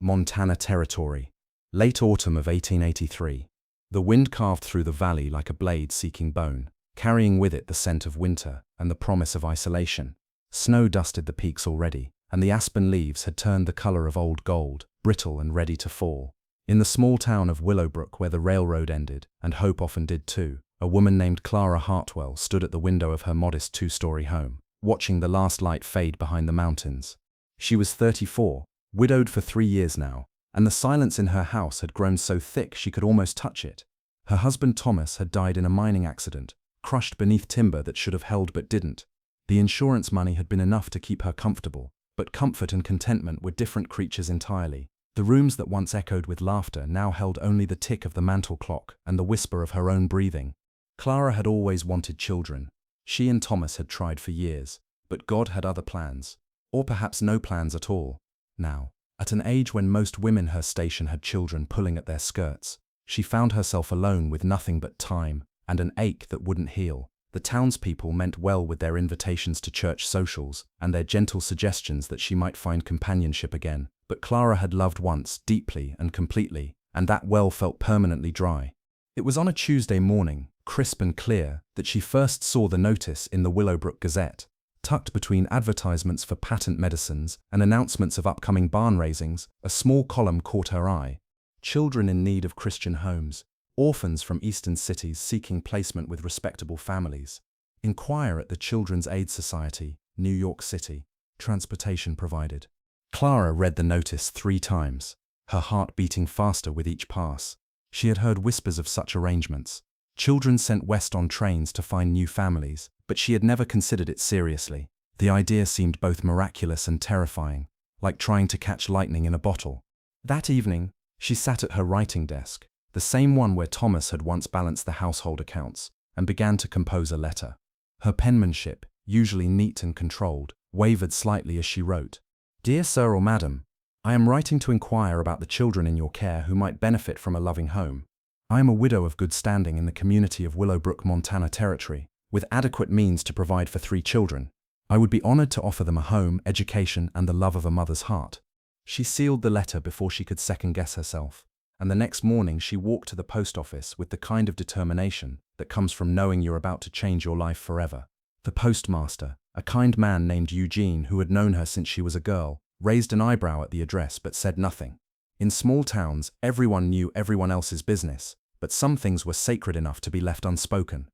Montana Territory. Late autumn of 1883. The wind carved through the valley like a blade seeking bone, carrying with it the scent of winter and the promise of isolation. Snow dusted the peaks already, and the aspen leaves had turned the color of old gold, brittle and ready to fall. In the small town of Willowbrook, where the railroad ended, and hope often did too, a woman named Clara Hartwell stood at the window of her modest two-story home, watching the last light fade behind the mountains. She was 34, widowed for 3 years now, and the silence in her house had grown so thick she could almost touch it. Her husband Thomas had died in a mining accident, crushed beneath timber that should have held but didn't. The insurance money had been enough to keep her comfortable, but comfort and contentment were different creatures entirely. The rooms that once echoed with laughter now held only the tick of the mantel clock and the whisper of her own breathing. Clara had always wanted children. She and Thomas had tried for years, but God had other plans, or perhaps no plans at all. Now, at an age when most women her station had children pulling at their skirts, she found herself alone with nothing but time and an ache that wouldn't heal. The townspeople meant well with their invitations to church socials and their gentle suggestions that she might find companionship again, but Clara had loved once, deeply and completely, and that well felt permanently dry. It was on a Tuesday morning, crisp and clear, that she first saw the notice in the Willowbrook Gazette. Tucked between advertisements for patent medicines and announcements of upcoming barn raisings, a small column caught her eye. Children in need of Christian homes, orphans from eastern cities seeking placement with respectable families. Inquire at the Children's Aid Society, New York City. Transportation provided. Clara read the notice 3 times, her heart beating faster with each pass. She had heard whispers of such arrangements. Children sent west on trains to find new families, but she had never considered it seriously. The idea seemed both miraculous and terrifying, like trying to catch lightning in a bottle. That evening, she sat at her writing desk, the same one where Thomas had once balanced the household accounts, and began to compose a letter. Her penmanship, usually neat and controlled, wavered slightly as she wrote. Dear Sir or Madam, I am writing to inquire about the children in your care who might benefit from a loving home. I am a widow of good standing in the community of Willowbrook, Montana Territory, with adequate means to provide for 3 children. I would be honored to offer them a home, education, and the love of a mother's heart. She sealed the letter before she could second-guess herself, and the next morning she walked to the post office with the kind of determination that comes from knowing you're about to change your life forever. The postmaster, a kind man named Eugene who had known her since she was a girl, raised an eyebrow at the address but said nothing. In small towns, everyone knew everyone else's business, but some things were sacred enough to be left unspoken.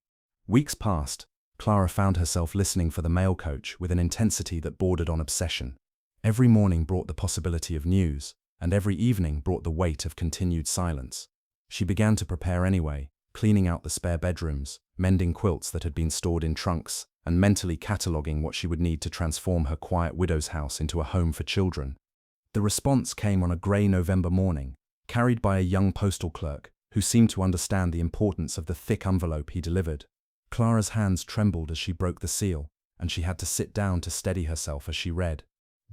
Weeks passed. Clara found herself listening for the mail coach with an intensity that bordered on obsession. Every morning brought the possibility of news, and every evening brought the weight of continued silence. She began to prepare anyway, cleaning out the spare bedrooms, mending quilts that had been stored in trunks, and mentally cataloguing what she would need to transform her quiet widow's house into a home for children. The response came on a grey November morning, carried by a young postal clerk who seemed to understand the importance of the thick envelope he delivered. Clara's hands trembled as she broke the seal, and she had to sit down to steady herself as she read.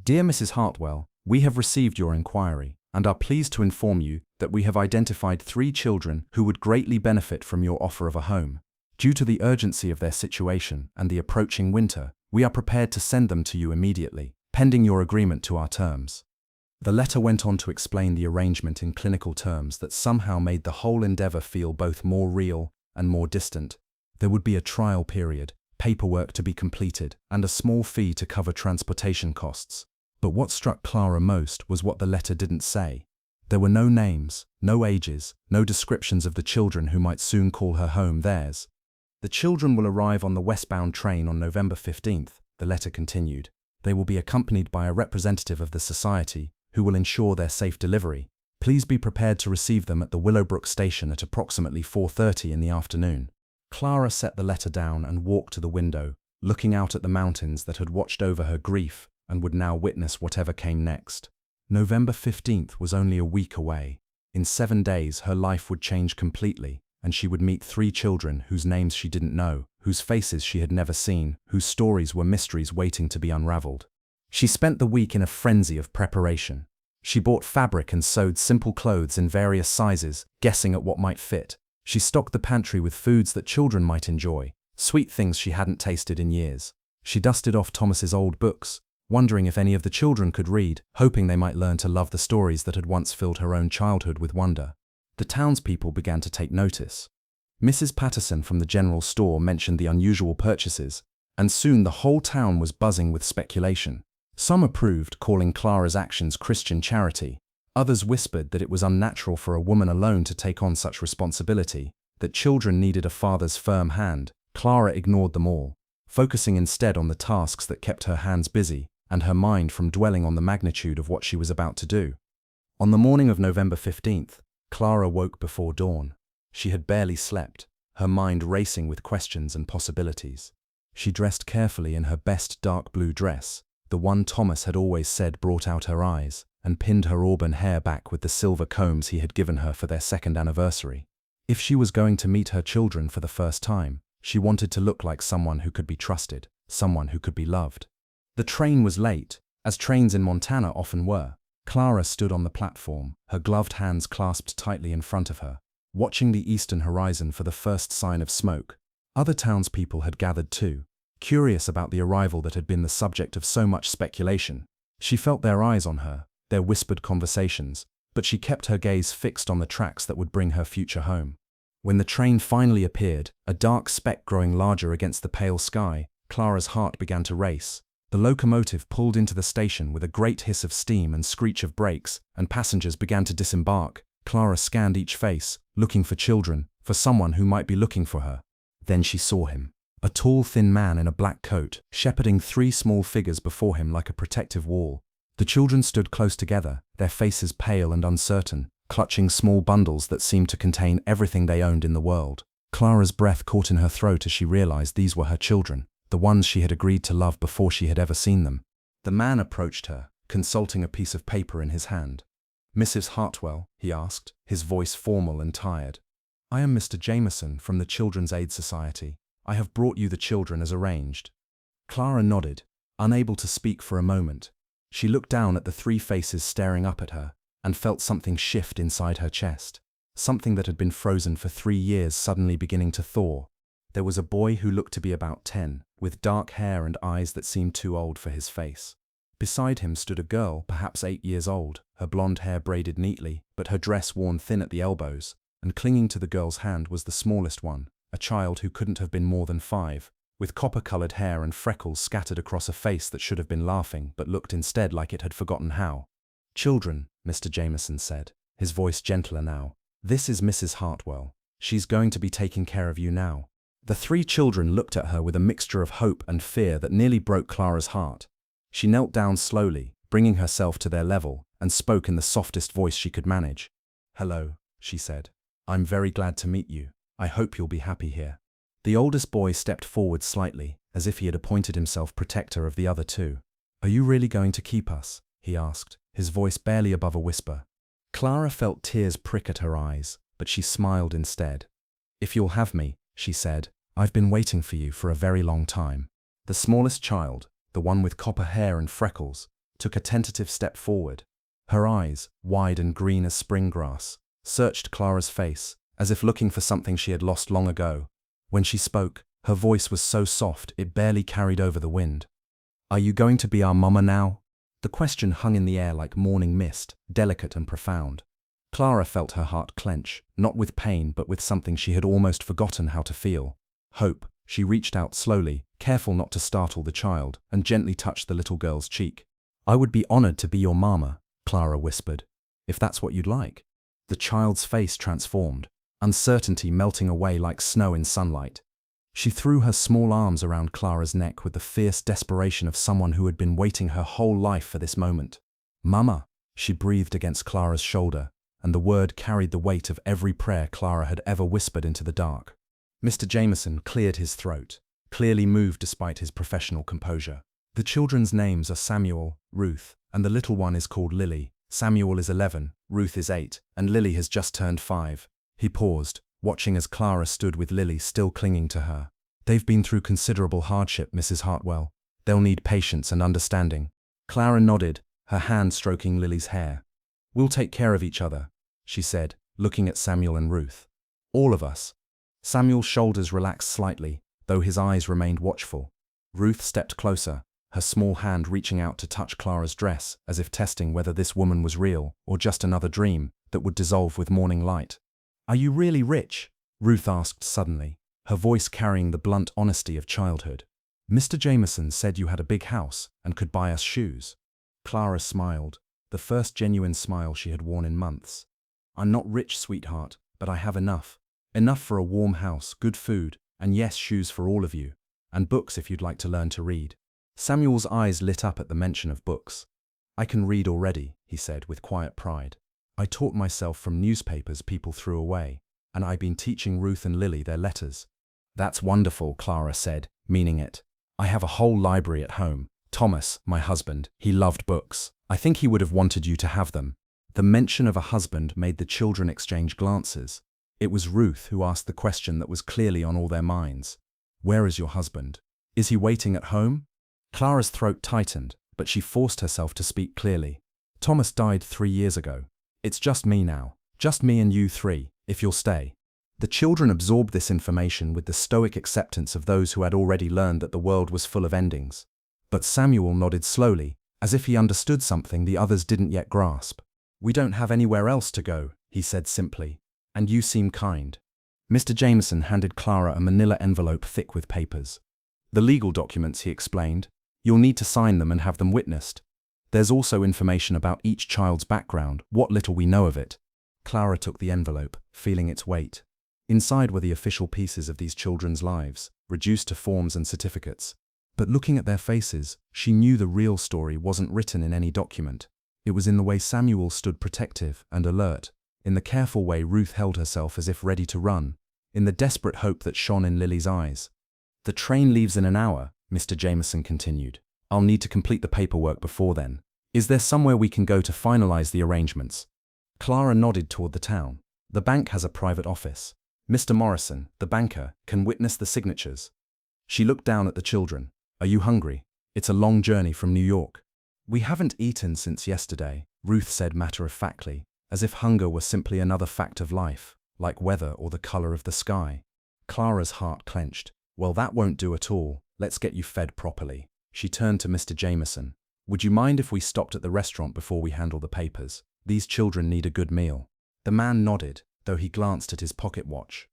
Dear Mrs. Hartwell, we have received your inquiry, and are pleased to inform you that we have identified 3 children who would greatly benefit from your offer of a home. Due to the urgency of their situation and the approaching winter, we are prepared to send them to you immediately, pending your agreement to our terms. The letter went on to explain the arrangement in clinical terms that somehow made the whole endeavor feel both more real and more distant. There would be a trial period, paperwork to be completed, and a small fee to cover transportation costs. But what struck Clara most was what the letter didn't say. There were no names, no ages, no descriptions of the children who might soon call her home theirs. The children will arrive on the westbound train on November 15th, the letter continued. They will be accompanied by a representative of the society who will ensure their safe delivery. Please be prepared to receive them at the Willowbrook station at approximately 4:30 in the afternoon. Clara set the letter down and walked to the window, looking out at the mountains that had watched over her grief and would now witness whatever came next. November 15th was only a week away. In 7 days her life would change completely, and she would meet 3 children whose names she didn't know, whose faces she had never seen, whose stories were mysteries waiting to be unraveled. She spent the week in a frenzy of preparation. She bought fabric and sewed simple clothes in various sizes, guessing at what might fit. She stocked the pantry with foods that children might enjoy, sweet things she hadn't tasted in years. She dusted off Thomas's old books, wondering if any of the children could read, hoping they might learn to love the stories that had once filled her own childhood with wonder. The townspeople began to take notice. Mrs. Patterson from the general store mentioned the unusual purchases, and soon the whole town was buzzing with speculation. Some approved, calling Clara's actions Christian charity. Others whispered that it was unnatural for a woman alone to take on such responsibility, that children needed a father's firm hand. Clara ignored them all, focusing instead on the tasks that kept her hands busy and her mind from dwelling on the magnitude of what she was about to do. On the morning of November 15th, Clara woke before dawn. She had barely slept, her mind racing with questions and possibilities. She dressed carefully in her best dark blue dress, the one Thomas had always said brought out her eyes, and pinned her auburn hair back with the silver combs he had given her for their second anniversary. If she was going to meet her children for the first time, she wanted to look like someone who could be trusted, someone who could be loved. The train was late, as trains in Montana often were. Clara stood on the platform, her gloved hands clasped tightly in front of her, watching the eastern horizon for the first sign of smoke. Other townspeople had gathered too, curious about the arrival that had been the subject of so much speculation. She felt their eyes on her, their whispered conversations, but she kept her gaze fixed on the tracks that would bring her future home. When the train finally appeared, a dark speck growing larger against the pale sky, Clara's heart began to race. The locomotive pulled into the station with a great hiss of steam and screech of brakes, and passengers began to disembark. Clara scanned each face, looking for children, for someone who might be looking for her. Then she saw him. A tall, thin man in a black coat, shepherding three small figures before him like a protective wall. The children stood close together, their faces pale and uncertain, clutching small bundles that seemed to contain everything they owned in the world. Clara's breath caught in her throat as she realized these were her children, the ones she had agreed to love before she had ever seen them. The man approached her, consulting a piece of paper in his hand. "Mrs. Hartwell," he asked, his voice formal and tired. "I am Mr. Jameson from the Children's Aid Society. I have brought you the children as arranged." Clara nodded, unable to speak for a moment. She looked down at the three faces staring up at her, and felt something shift inside her chest. Something that had been frozen for 3 years suddenly beginning to thaw. There was a boy who looked to be about 10, with dark hair and eyes that seemed too old for his face. Beside him stood a girl, perhaps 8 years old, her blonde hair braided neatly, but her dress worn thin at the elbows, and clinging to the girl's hand was the smallest one, a child who couldn't have been more than 5, with copper-colored hair and freckles scattered across a face that should have been laughing but looked instead like it had forgotten how. "Children," Mr. Jameson said, his voice gentler now. "This is Mrs. Hartwell. She's going to be taking care of you now." The 3 children looked at her with a mixture of hope and fear that nearly broke Clara's heart. She knelt down slowly, bringing herself to their level, and spoke in the softest voice she could manage. "Hello," she said. "I'm very glad to meet you. I hope you'll be happy here." The oldest boy stepped forward slightly, as if he had appointed himself protector of the other 2. "Are you really going to keep us?" he asked, his voice barely above a whisper. Clara felt tears prick at her eyes, but she smiled instead. "If you'll have me," she said, "I've been waiting for you for a very long time." The smallest child, the one with copper hair and freckles, took a tentative step forward. Her eyes, wide and green as spring grass, searched Clara's face, as if looking for something she had lost long ago. When she spoke, her voice was so soft it barely carried over the wind. "Are you going to be our mama now?" The question hung in the air like morning mist, delicate and profound. Clara felt her heart clench, not with pain but with something she had almost forgotten how to feel. Hope. She reached out slowly, careful not to startle the child, and gently touched the little girl's cheek. "I would be honored to be your mama," Clara whispered, "if that's what you'd like." The child's face transformed, uncertainty melting away like snow in sunlight. She threw her small arms around Clara's neck with the fierce desperation of someone who had been waiting her whole life for this moment. "Mama," she breathed against Clara's shoulder, and the word carried the weight of every prayer Clara had ever whispered into the dark. Mr. Jameson cleared his throat, clearly moved despite his professional composure. "The children's names are Samuel, Ruth, and the little one is called Lily. Samuel is 11, Ruth is 8, and Lily has just turned 5. He paused, watching as Clara stood with Lily still clinging to her. "They've been through considerable hardship, Mrs. Hartwell. They'll need patience and understanding." Clara nodded, her hand stroking Lily's hair. "We'll take care of each other," she said, looking at Samuel and Ruth. "All of us." Samuel's shoulders relaxed slightly, though his eyes remained watchful. Ruth stepped closer, her small hand reaching out to touch Clara's dress, as if testing whether this woman was real or just another dream that would dissolve with morning light. "Are you really rich?" Ruth asked suddenly, her voice carrying the blunt honesty of childhood. "Mr. Jameson said you had a big house and could buy us shoes." Clara smiled, the first genuine smile she had worn in months. "I'm not rich, sweetheart, but I have enough. Enough for a warm house, good food, and yes, shoes for all of you. And books if you'd like to learn to read." Samuel's eyes lit up at the mention of books. "I can read already," he said with quiet pride. "I taught myself from newspapers people threw away, and I've been teaching Ruth and Lily their letters." "That's wonderful," Clara said, meaning it. "I have a whole library at home. Thomas, my husband, he loved books. I think he would have wanted you to have them." The mention of a husband made the children exchange glances. It was Ruth who asked the question that was clearly on all their minds. "Where is your husband? Is he waiting at home?" Clara's throat tightened, but she forced herself to speak clearly. "Thomas died 3 years ago. It's just me now. Just me and you three, if you'll stay." The children absorbed this information with the stoic acceptance of those who had already learned that the world was full of endings. But Samuel nodded slowly, as if he understood something the others didn't yet grasp. "We don't have anywhere else to go," he said simply. "And you seem kind." Mr. Jameson handed Clara a manila envelope thick with papers. "The legal documents," he explained. "You'll need to sign them and have them witnessed. There's also information about each child's background, what little we know of it." Clara took the envelope, feeling its weight. Inside were the official pieces of these children's lives, reduced to forms and certificates. But looking at their faces, she knew the real story wasn't written in any document. It was in the way Samuel stood protective and alert, in the careful way Ruth held herself as if ready to run, in the desperate hope that shone in Lily's eyes. "The train leaves in an hour," Mr. Jameson continued. "I'll need to complete the paperwork before then. Is there somewhere we can go to finalize the arrangements?" Clara nodded toward the town. "The bank has a private office. Mr. Morrison, the banker, can witness the signatures." She looked down at the children. "Are you hungry? It's a long journey from New York." "We haven't eaten since yesterday," Ruth said matter-of-factly, as if hunger were simply another fact of life, like weather or the color of the sky. Clara's heart clenched. "Well, that won't do at all. Let's get you fed properly." She turned to Mr. Jameson. "Would you mind if we stopped at the restaurant before we handle the papers? These children need a good meal." The man nodded, though he glanced at his pocket watch.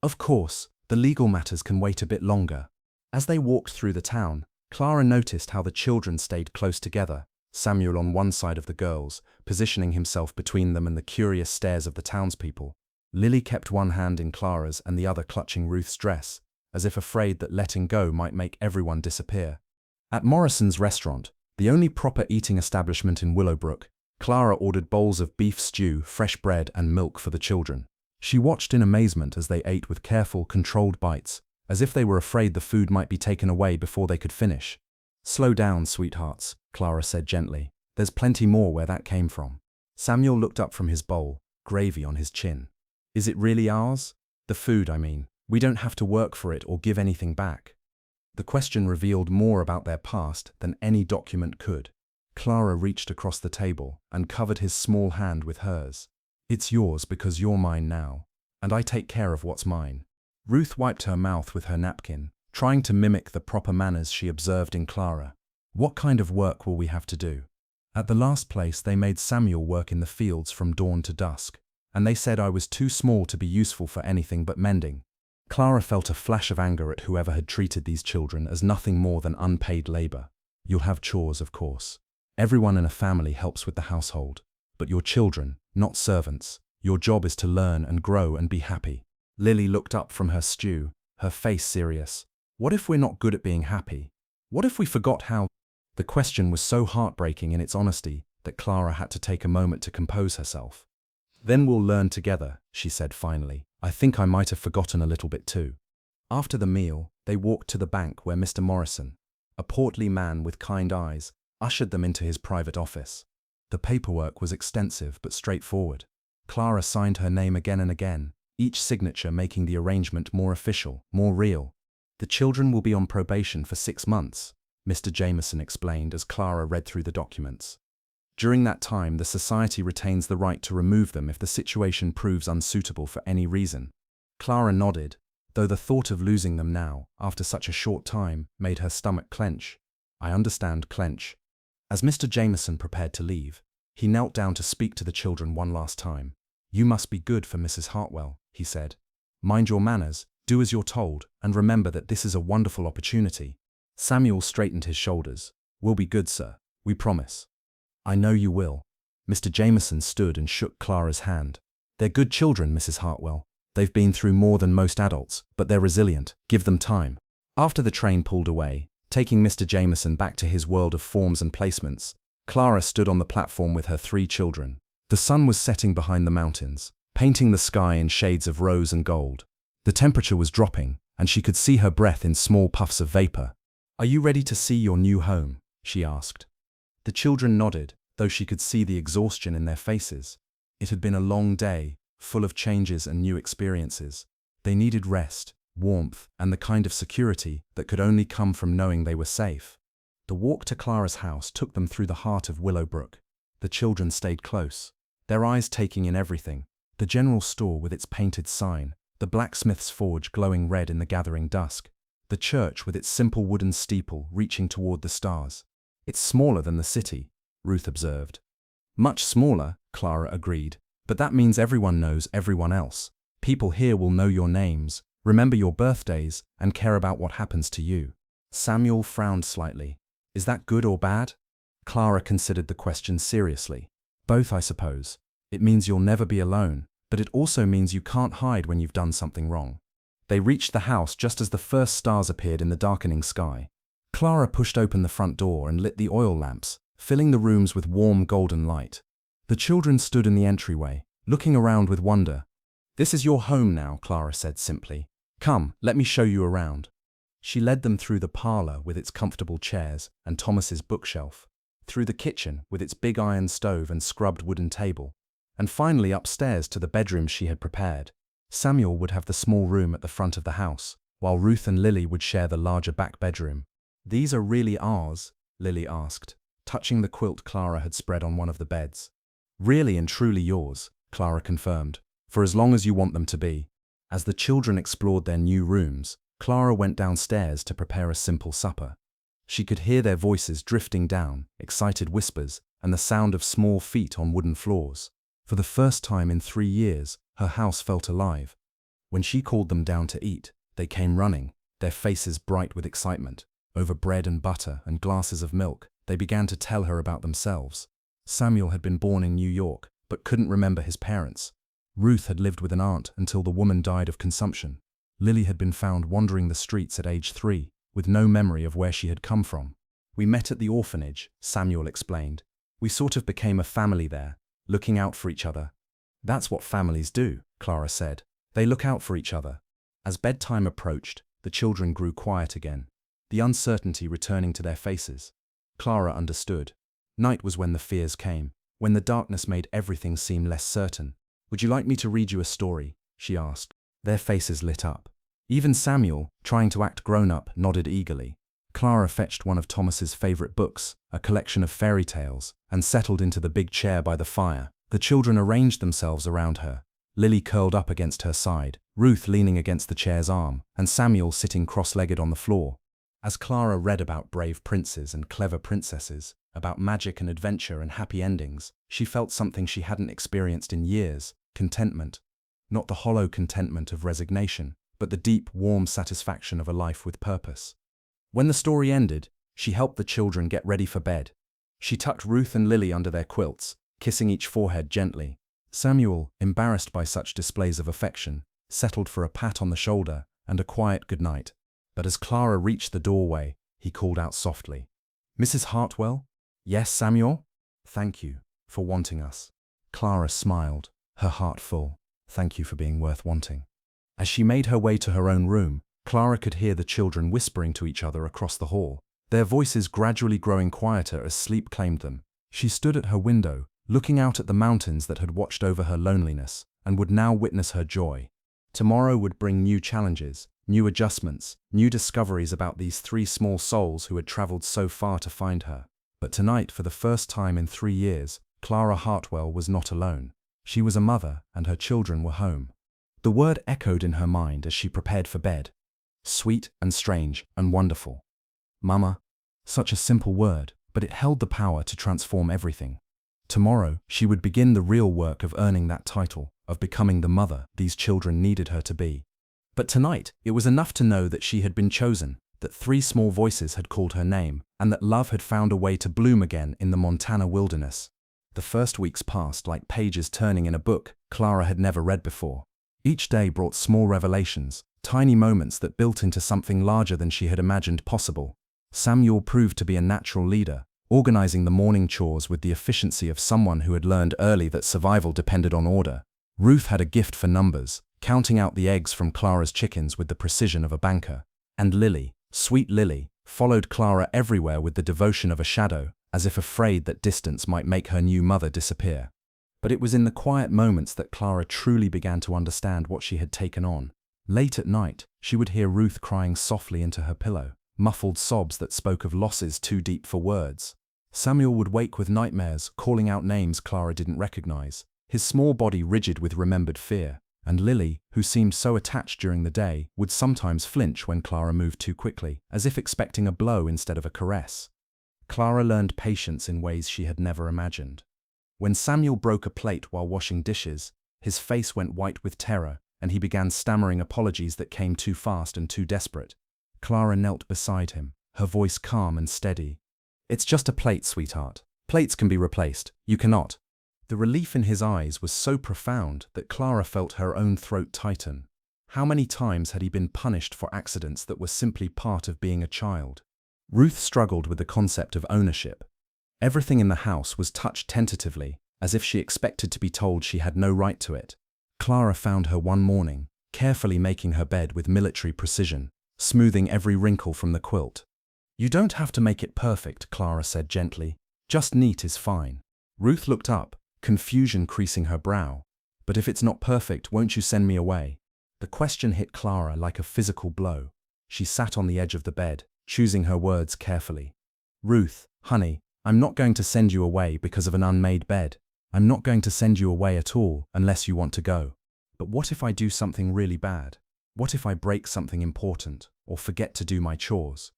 "Of course, the legal matters can wait a bit longer." As they walked through the town, Clara noticed how the children stayed close together, Samuel on one side of the girls, positioning himself between them and the curious stares of the townspeople. Lily kept one hand in Clara's and the other clutching Ruth's dress, as if afraid that letting go might make everyone disappear. At Morrison's restaurant, the only proper eating establishment in Willowbrook, Clara ordered bowls of beef stew, fresh bread, and milk for the children. She watched in amazement as they ate with careful, controlled bites, as if they were afraid the food might be taken away before they could finish. "Slow down, sweethearts," Clara said gently. "There's plenty more where that came from." Samuel looked up from his bowl, gravy on his chin. "Is it really ours? The food, I mean. We don't have to work for it or give anything back." The question revealed more about their past than any document could. Clara reached across the table and covered his small hand with hers. "It's yours because you're mine now, and I take care of what's mine." Ruth wiped her mouth with her napkin, trying to mimic the proper manners she observed in Clara. "What kind of work will we have to do?" At the last place they made Samuel work in the fields from dawn to dusk, and they said I was too small to be useful for anything but mending. Clara felt a flash of anger at whoever had treated these children as nothing more than unpaid labor. "You'll have chores, of course. Everyone in a family helps with the household. But you're children, not servants. Your job is to learn and grow and be happy." Lily looked up from her stew, her face serious. "What if we're not good at being happy? What if we forgot how?" The question was so heartbreaking in its honesty that Clara had to take a moment to compose herself. "Then we'll learn together," she said finally. "I think I might have forgotten a little bit too." After the meal, they walked to the bank where Mr. Morrison, a portly man with kind eyes, ushered them into his private office. The paperwork was extensive but straightforward. Clara signed her name again and again, each signature making the arrangement more official, more real. "The children will be on probation for 6 months, Mr. Jameson explained as Clara read through the documents. "During that time, the society retains the right to remove them if the situation proves unsuitable for any reason." Clara nodded, though the thought of losing them now, after such a short time, made her stomach clench. I understand, clench. As Mr. Jameson prepared to leave, he knelt down to speak to the children one last time. You must be good for Mrs. Hartwell, he said. Mind your manners, do as you're told, and remember that this is a wonderful opportunity. Samuel straightened his shoulders. We'll be good, sir. We promise. I know you will. Mr. Jameson stood and shook Clara's hand. They're good children, Mrs. Hartwell. They've been through more than most adults, but they're resilient. Give them time. After the train pulled away, taking Mr. Jameson back to his world of forms and placements, Clara stood on the platform with her 3 children. The sun was setting behind the mountains, painting the sky in shades of rose and gold. The temperature was dropping, and she could see her breath in small puffs of vapor. Are you ready to see your new home? She asked. The children nodded, though she could see the exhaustion in their faces. It had been a long day, full of changes and new experiences. They needed rest, warmth, and the kind of security that could only come from knowing they were safe. The walk to Clara's house took them through the heart of Willowbrook. The children stayed close, their eyes taking in everything: the general store with its painted sign, the blacksmith's forge glowing red in the gathering dusk, the church with its simple wooden steeple reaching toward the stars. It's smaller than the city, Ruth observed. Much smaller, Clara agreed, but that means everyone knows everyone else. People here will know your names, remember your birthdays, and care about what happens to you. Samuel frowned slightly. Is that good or bad? Clara considered the question seriously. Both, I suppose. It means you'll never be alone, but it also means you can't hide when you've done something wrong. They reached the house just as the first stars appeared in the darkening sky. Clara pushed open the front door and lit the oil lamps, filling the rooms with warm golden light. The children stood in the entryway, looking around with wonder. This is your home now, Clara said simply. Come, let me show you around. She led them through the parlor with its comfortable chairs and Thomas's bookshelf, through the kitchen with its big iron stove and scrubbed wooden table, and finally upstairs to the bedrooms she had prepared. Samuel would have the small room at the front of the house, while Ruth and Lily would share the larger back bedroom. These are really ours? Lily asked, touching the quilt Clara had spread on one of the beds. Really and truly yours, Clara confirmed, for as long as you want them to be. As the children explored their new rooms, Clara went downstairs to prepare a simple supper. She could hear their voices drifting down, excited whispers, and the sound of small feet on wooden floors. For the first time in 3 years, her house felt alive. When she called them down to eat, they came running, their faces bright with excitement. Over bread and butter and glasses of milk, they began to tell her about themselves. Samuel had been born in New York, but couldn't remember his parents. Ruth had lived with an aunt until the woman died of consumption. Lily had been found wandering the streets at age 3, with no memory of where she had come from. We met at the orphanage, Samuel explained. We sort of became a family there, looking out for each other. That's what families do, Clara said. They look out for each other. As bedtime approached, the children grew quiet again, the uncertainty returning to their faces. Clara understood. Night was when the fears came, when the darkness made everything seem less certain. Would you like me to read you a story? She asked. Their faces lit up. Even Samuel, trying to act grown-up, nodded eagerly. Clara fetched one of Thomas's favorite books, a collection of fairy tales, and settled into the big chair by the fire. The children arranged themselves around her, Lily curled up against her side, Ruth leaning against the chair's arm, and Samuel sitting cross-legged on the floor. As Clara read about brave princes and clever princesses, about magic and adventure and happy endings, she felt something she hadn't experienced in years: contentment. Not the hollow contentment of resignation, but the deep, warm satisfaction of a life with purpose. When the story ended, she helped the children get ready for bed. She tucked Ruth and Lily under their quilts, kissing each forehead gently. Samuel, embarrassed by such displays of affection, settled for a pat on the shoulder and a quiet goodnight. But as Clara reached the doorway, he called out softly, "Mrs. Hartwell?" "Yes, Samuel?" "Thank you for wanting us." Clara smiled, her heart full. Thank you for being worth wanting. As she made her way to her own room, Clara could hear the children whispering to each other across the hall, their voices gradually growing quieter as sleep claimed them. She stood at her window, looking out at the mountains that had watched over her loneliness and would now witness her joy. Tomorrow would bring new challenges, new adjustments, new discoveries about these 3 small souls who had traveled so far to find her. But tonight, for the first time in 3 years, Clara Hartwell was not alone. She was a mother, and her children were home. The word echoed in her mind as she prepared for bed. Sweet and strange and wonderful. Mama. Such a simple word, but it held the power to transform everything. Tomorrow, she would begin the real work of earning that title, of becoming the mother these children needed her to be. But tonight, it was enough to know that she had been chosen, that 3 small voices had called her name, and that love had found a way to bloom again in the Montana wilderness. The first weeks passed like pages turning in a book Clara had never read before. Each day brought small revelations, tiny moments that built into something larger than she had imagined possible. Samuel proved to be a natural leader, organizing the morning chores with the efficiency of someone who had learned early that survival depended on order. Ruth had a gift for numbers, counting out the eggs from Clara's chickens with the precision of a banker. And Lily, sweet Lily, followed Clara everywhere with the devotion of a shadow, as if afraid that distance might make her new mother disappear. But it was in the quiet moments that Clara truly began to understand what she had taken on. Late at night, she would hear Ruth crying softly into her pillow, muffled sobs that spoke of losses too deep for words. Samuel would wake with nightmares, calling out names Clara didn't recognize, his small body rigid with remembered fear. And Lily, who seemed so attached during the day, would sometimes flinch when Clara moved too quickly, as if expecting a blow instead of a caress. Clara learned patience in ways she had never imagined. When Samuel broke a plate while washing dishes, his face went white with terror, and he began stammering apologies that came too fast and too desperate. Clara knelt beside him, her voice calm and steady. "It's just a plate, sweetheart. Plates can be replaced. You cannot." The relief in his eyes was so profound that Clara felt her own throat tighten. How many times had he been punished for accidents that were simply part of being a child? Ruth struggled with the concept of ownership. Everything in the house was touched tentatively, as if she expected to be told she had no right to it. Clara found her one morning, carefully making her bed with military precision, smoothing every wrinkle from the quilt. "You don't have to make it perfect," Clara said gently. "Just neat is fine." Ruth looked up, confusion creasing her brow. "But if it's not perfect, won't you send me away?" The question hit Clara like a physical blow. She sat on the edge of the bed, choosing her words carefully. "Ruth, honey, I'm not going to send you away because of an unmade bed. I'm not going to send you away at all unless you want to go. But what if I do something really bad? What if I break something important or forget to do my chores?"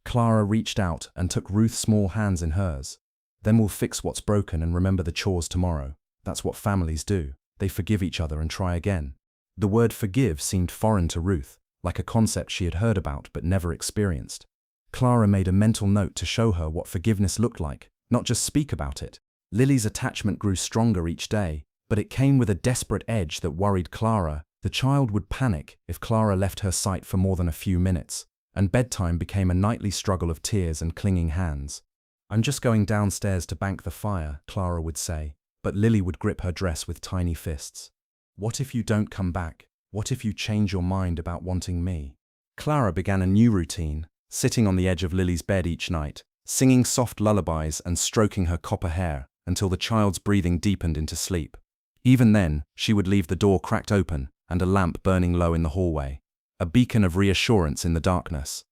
Clara reached out and took Ruth's small hands in hers. "Then we'll fix what's broken and remember the chores tomorrow. That's what families do. They forgive each other and try again." The word forgive seemed foreign to Ruth, like a concept she had heard about but never experienced. Clara made a mental note to show her what forgiveness looked like, not just speak about it. Lily's attachment grew stronger each day, but it came with a desperate edge that worried Clara. The child would panic if Clara left her sight for more than a few minutes, and bedtime became a nightly struggle of tears and clinging hands. "I'm just going downstairs to bank the fire," Clara would say, but Lily would grip her dress with tiny fists. "What if you don't come back? What if you change your mind about wanting me?" Clara began a new routine, sitting on the edge of Lily's bed each night, singing soft lullabies and stroking her copper hair until the child's breathing deepened into sleep. Even then, she would leave the door cracked open and a lamp burning low in the hallway, a beacon of reassurance in the darkness.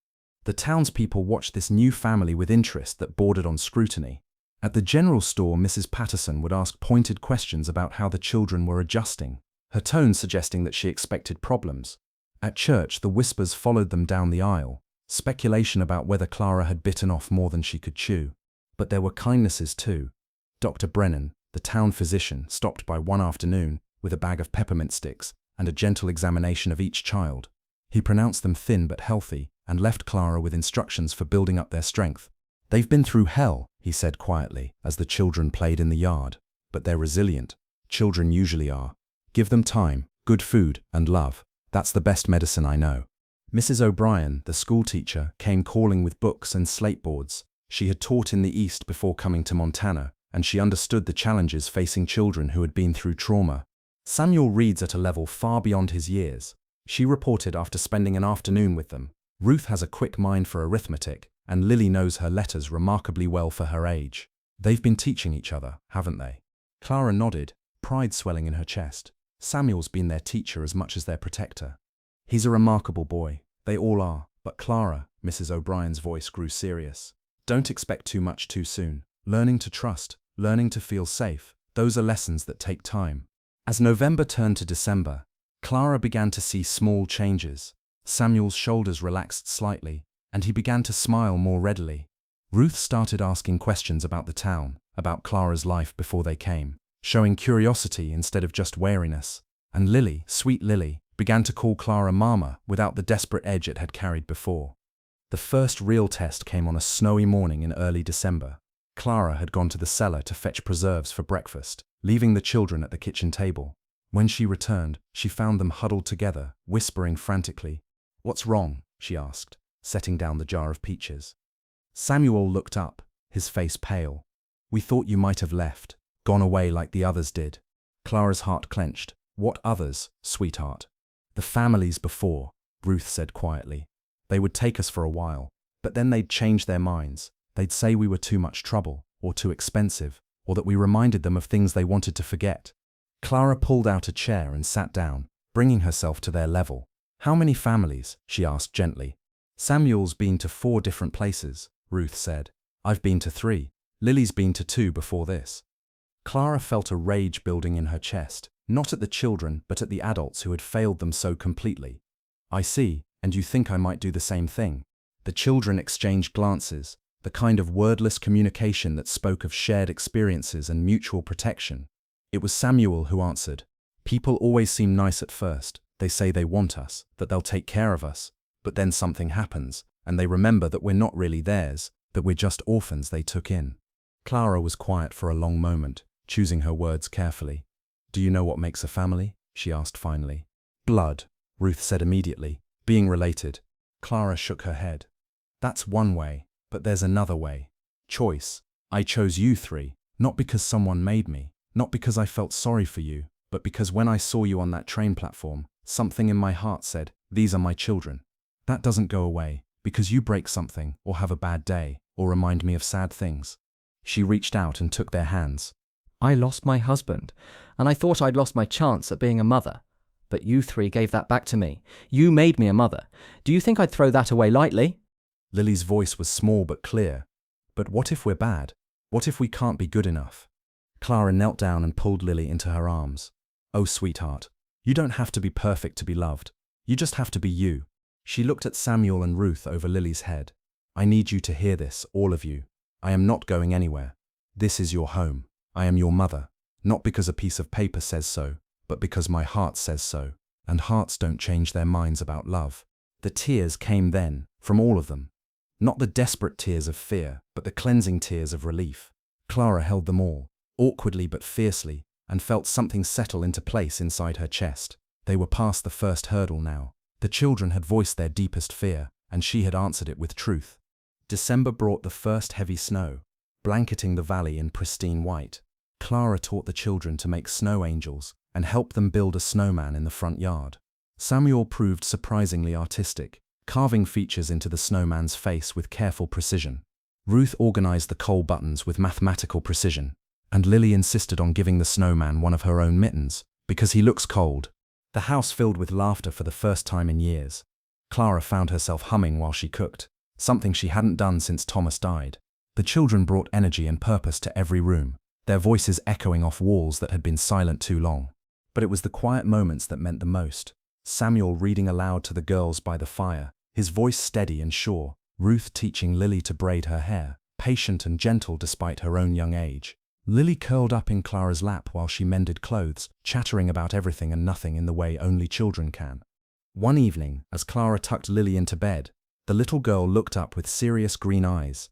The townspeople watched this new family with interest that bordered on scrutiny. At the general store, Mrs. Patterson would ask pointed questions about how the children were adjusting, her tone suggesting that she expected problems. At church, the whispers followed them down the aisle, speculation about whether Clara had bitten off more than she could chew. But there were kindnesses too. Dr. Brennan, the town physician, stopped by one afternoon with a bag of peppermint sticks and a gentle examination of each child. He pronounced them thin but healthy and left Clara with instructions for building up their strength. "They've been through hell," he said quietly as the children played in the yard, "but they're resilient. Children usually are. Give them time, good food, and love. That's the best medicine I know." Mrs. O'Brien, the school teacher, came calling with books and slate boards. She had taught in the East before coming to Montana, and she understood the challenges facing children who had been through trauma. Samuel reads at a level far beyond his years, she reported after spending an afternoon with them. Ruth has a quick mind for arithmetic, and Lily knows her letters remarkably well for her age. They've been teaching each other, haven't they? Clara nodded, pride swelling in her chest. Samuel's been their teacher as much as their protector. He's a remarkable boy. They all are. But Clara, Mrs. O'Brien's voice grew serious. Don't expect too much too soon. Learning to trust, learning to feel safe, those are lessons that take time. As November turned to December, Clara began to see small changes. Samuel's shoulders relaxed slightly, and he began to smile more readily. Ruth started asking questions about the town, about Clara's life before they came, showing curiosity instead of just wariness. And Lily, sweet Lily, began to call Clara Mama without the desperate edge it had carried before. The first real test came on a snowy morning in early December. Clara had gone to the cellar to fetch preserves for breakfast, leaving the children at the kitchen table. When she returned, she found them huddled together, whispering frantically. "What's wrong?" she asked, setting down the jar of peaches. Samuel looked up, his face pale. "We thought you might have left, gone away like the others did." Clara's heart clenched. "What others, sweetheart?" "The families before," Ruth said quietly. "They would take us for a while, but then they'd change their minds. They'd say we were too much trouble, or too expensive, or that we reminded them of things they wanted to forget." Clara pulled out a chair and sat down, bringing herself to their level. "How many families?" she asked gently. "Samuel's been to 4 different places," Ruth said. "I've been to 3. Lily's been to 2 before this." Clara felt a rage building in her chest, not at the children but at the adults who had failed them so completely. "I see, and you think I might do the same thing?" The children exchanged glances, the kind of wordless communication that spoke of shared experiences and mutual protection. It was Samuel who answered. "People always seem nice at first. They say they want us, that they'll take care of us. But then something happens, and they remember that we're not really theirs, that we're just orphans they took in." Clara was quiet for a long moment, choosing her words carefully. "Do you know what makes a family?" she asked finally. "Blood," Ruth said immediately. "Being related." Clara shook her head. "That's one way, but there's another way. Choice. I chose you 3, not because someone made me, not because I felt sorry for you, but because when I saw you on that train platform, something in my heart said, these are my children. That doesn't go away, because you break something, or have a bad day, or remind me of sad things." She reached out and took their hands. "I lost my husband, and I thought I'd lost my chance at being a mother. But you 3 gave that back to me. You made me a mother. Do you think I'd throw that away lightly?" Lily's voice was small but clear. "But what if we're bad? What if we can't be good enough?" Clara knelt down and pulled Lily into her arms. "Oh, sweetheart, you don't have to be perfect to be loved. You just have to be you." She looked at Samuel and Ruth over Lily's head. "I need you to hear this, all of you. I am not going anywhere. This is your home. I am your mother, not because a piece of paper says so, but because my heart says so, and hearts don't change their minds about love." The tears came then, from all of them. Not the desperate tears of fear, but the cleansing tears of relief. Clara held them all, awkwardly but fiercely, and felt something settle into place inside her chest. They were past the first hurdle now. The children had voiced their deepest fear, and she had answered it with truth. December brought the first heavy snow, blanketing the valley in pristine white. Clara taught the children to make snow angels and helped them build a snowman in the front yard. Samuel proved surprisingly artistic, carving features into the snowman's face with careful precision. Ruth organized the coal buttons with mathematical precision, and Lily insisted on giving the snowman one of her own mittens, because he looks cold. The house filled with laughter for the first time in years. Clara found herself humming while she cooked, something she hadn't done since Thomas died. The children brought energy and purpose to every room, their voices echoing off walls that had been silent too long. But it was the quiet moments that meant the most. Samuel reading aloud to the girls by the fire, his voice steady and sure, Ruth teaching Lily to braid her hair, patient and gentle despite her own young age. Lily curled up in Clara's lap while she mended clothes, chattering about everything and nothing in the way only children can. One evening, as Clara tucked Lily into bed, the little girl looked up with serious green eyes.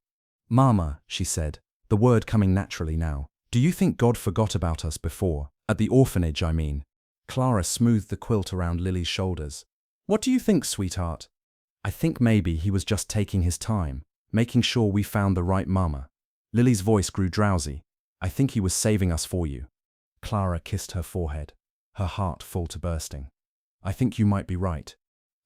"Mama," she said, the word coming naturally now, "do you think God forgot about us before? At the orphanage, I mean." Clara smoothed the quilt around Lily's shoulders. "What do you think, sweetheart?" "I think maybe he was just taking his time, making sure we found the right mama." Lily's voice grew drowsy. "I think he was saving us for you." Clara kissed her forehead, her heart full to bursting. "I think you might be right."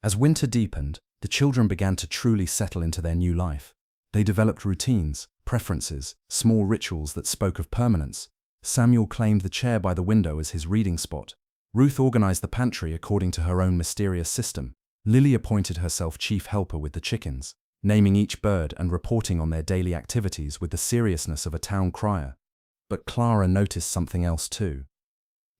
As winter deepened, the children began to truly settle into their new life. They developed routines, preferences, small rituals that spoke of permanence. Samuel claimed the chair by the window as his reading spot. Ruth organized the pantry according to her own mysterious system. Lily appointed herself chief helper with the chickens, naming each bird and reporting on their daily activities with the seriousness of a town crier. But Clara noticed something else too.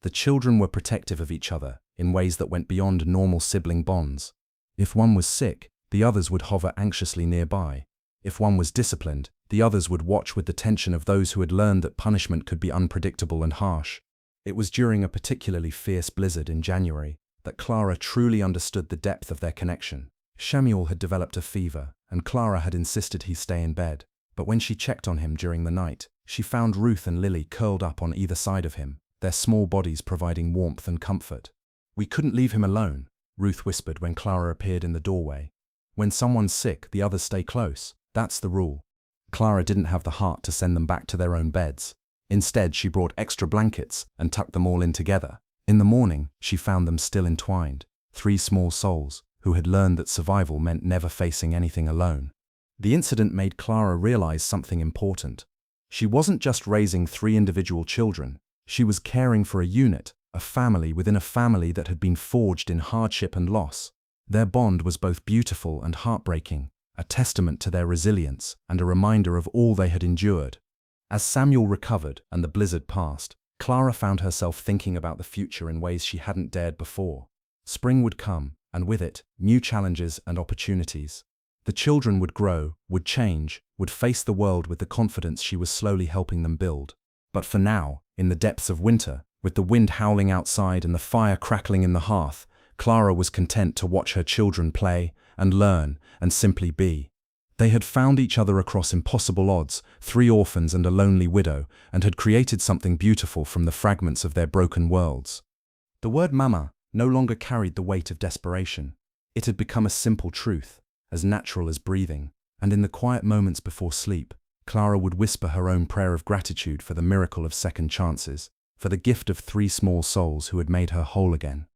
The children were protective of each other in ways that went beyond normal sibling bonds. If one was sick, the others would hover anxiously nearby. If one was disciplined, The others would watch with the tension of those who had learned that punishment could be unpredictable and harsh. It was during a particularly fierce blizzard in January that Clara truly understood the depth of their connection. Samuel had developed a fever, and Clara had insisted he stay in bed. But when she checked on him during the night, she found Ruth and Lily curled up on either side of him, their small bodies providing warmth and comfort. "We couldn't leave him alone," Ruth whispered when Clara appeared in the doorway. "When someone's sick, the others stay close. That's the rule." Clara didn't have the heart to send them back to their own beds. Instead, she brought extra blankets and tucked them all in together. In the morning, she found them still entwined, 3 small souls who had learned that survival meant never facing anything alone. The incident made Clara realize something important. She wasn't just raising 3 individual children. She was caring for a unit, a family within a family that had been forged in hardship and loss. Their bond was both beautiful and heartbreaking, a testament to their resilience and a reminder of all they had endured. As Samuel recovered and the blizzard passed, Clara found herself thinking about the future in ways she hadn't dared before. Spring would come, and with it, new challenges and opportunities. The children would grow, would change, would face the world with the confidence she was slowly helping them build. But for now, in the depths of winter, with the wind howling outside and the fire crackling in the hearth, Clara was content to watch her children play and learn and simply be. They had found each other across impossible odds, 3 orphans and a lonely widow, and had created something beautiful from the fragments of their broken worlds. The word mama no longer carried the weight of desperation. It had become a simple truth, as natural as breathing, and in the quiet moments before sleep, Clara would whisper her own prayer of gratitude for the miracle of second chances, for the gift of 3 small souls who had made her whole again.